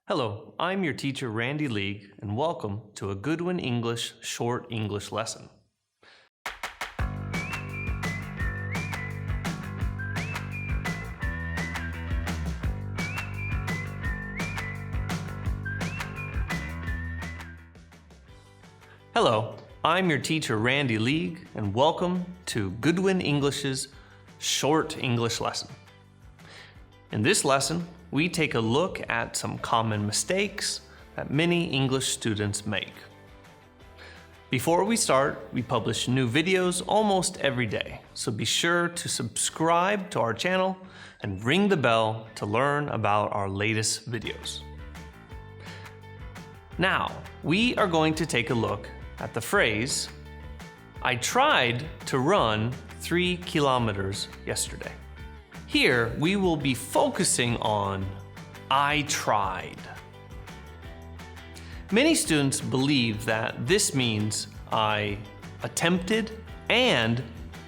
Hello, I'm your teacher Randy League, and welcome to a Goodwin English short English lesson. Hello, I'm your teacher Randy League, and welcome to Goodwin English's short English lesson. In this lesson, we take a look at some common mistakes that many English students make. Before we start, we publish new videos almost every day, so be sure to subscribe to our channel and ring the bell to learn about our latest videos. Now, we are going to take a look at the phrase, "I tried to run 3 kilometers yesterday." Here, we will be focusing on "I tried." Many students believe that this means I attempted and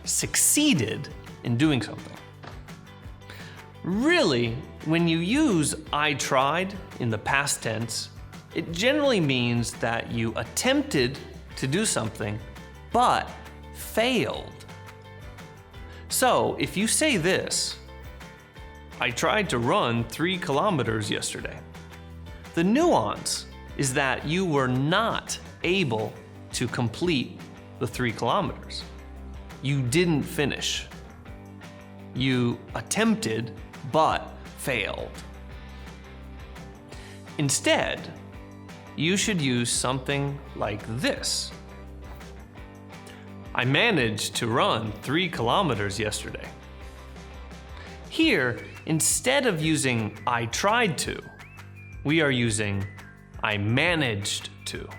succeeded in doing something. Really, when you use "I tried" in the past tense, it generally means that you attempted to do something, but failed. So, if you say this, "I tried to run 3 kilometers yesterday," the nuance is that you were not able to complete the 3 kilometers. You didn't finish. You attempted, but failed. Instead, you should use something like this. "I managed to run 3 kilometers yesterday." Here, instead of using "I tried to," we are using "I managed to."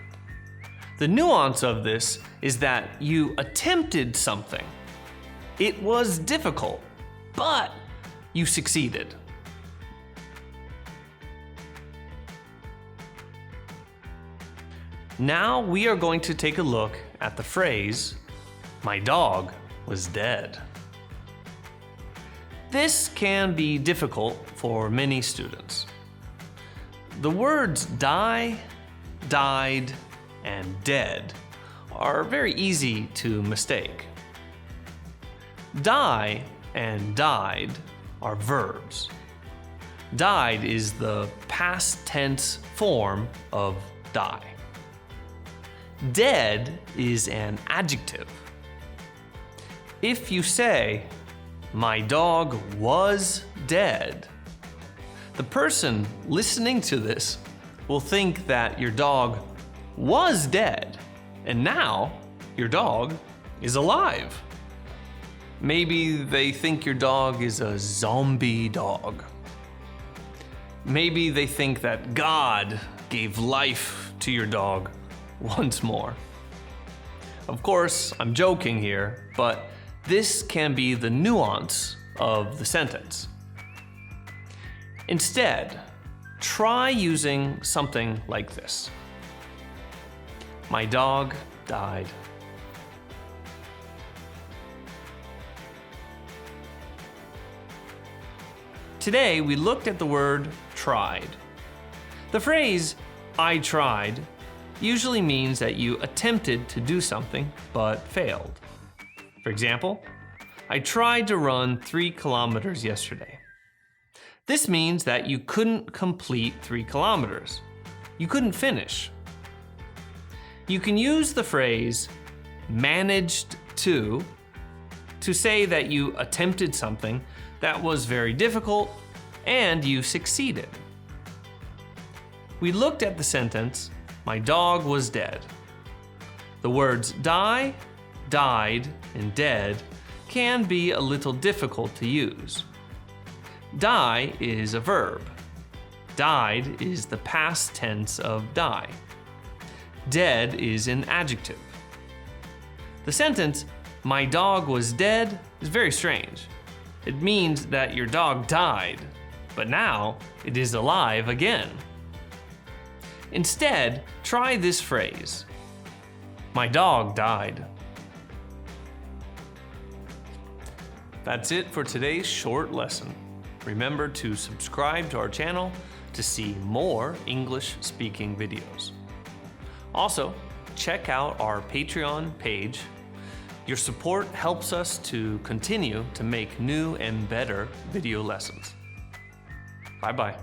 The nuance of this is that you attempted something. It was difficult, but you succeeded. Now we are going to take a look at the phrase, "My dog was dead." This can be difficult for many students. The words die, died, and dead are very easy to mistake. Die and died are verbs. Died is the past tense form of die. Dead is an adjective. If you say, "My dog was dead," the person listening to this will think that your dog was dead, and now your dog is alive. Maybe they think your dog is a zombie dog. Maybe they think that God gave life to your dog once more. Of course, I'm joking here, but this can be the nuance of the sentence. Instead, try using something like this. "My dog died." Today, we looked at the word tried. The phrase, "I tried," usually means that you attempted to do something, but failed. For example, "I tried to run 3 kilometers yesterday." This means that you couldn't complete 3 kilometers. You couldn't finish. You can use the phrase "managed to" say that you attempted something that was very difficult and you succeeded. We looked at the sentence, "My dog was dead." The words die, died, and dead can be a little difficult to use. Die is a verb. Died is the past tense of die. Dead is an adjective. The sentence, "My dog was dead," is very strange. It means that your dog died, but now it is alive again. Instead, try this phrase, "My dog died." That's it for today's short lesson. Remember to subscribe to our channel to see more English speaking videos. Also, check out our Patreon page. Your support helps us to continue to make new and better video lessons. Bye-bye.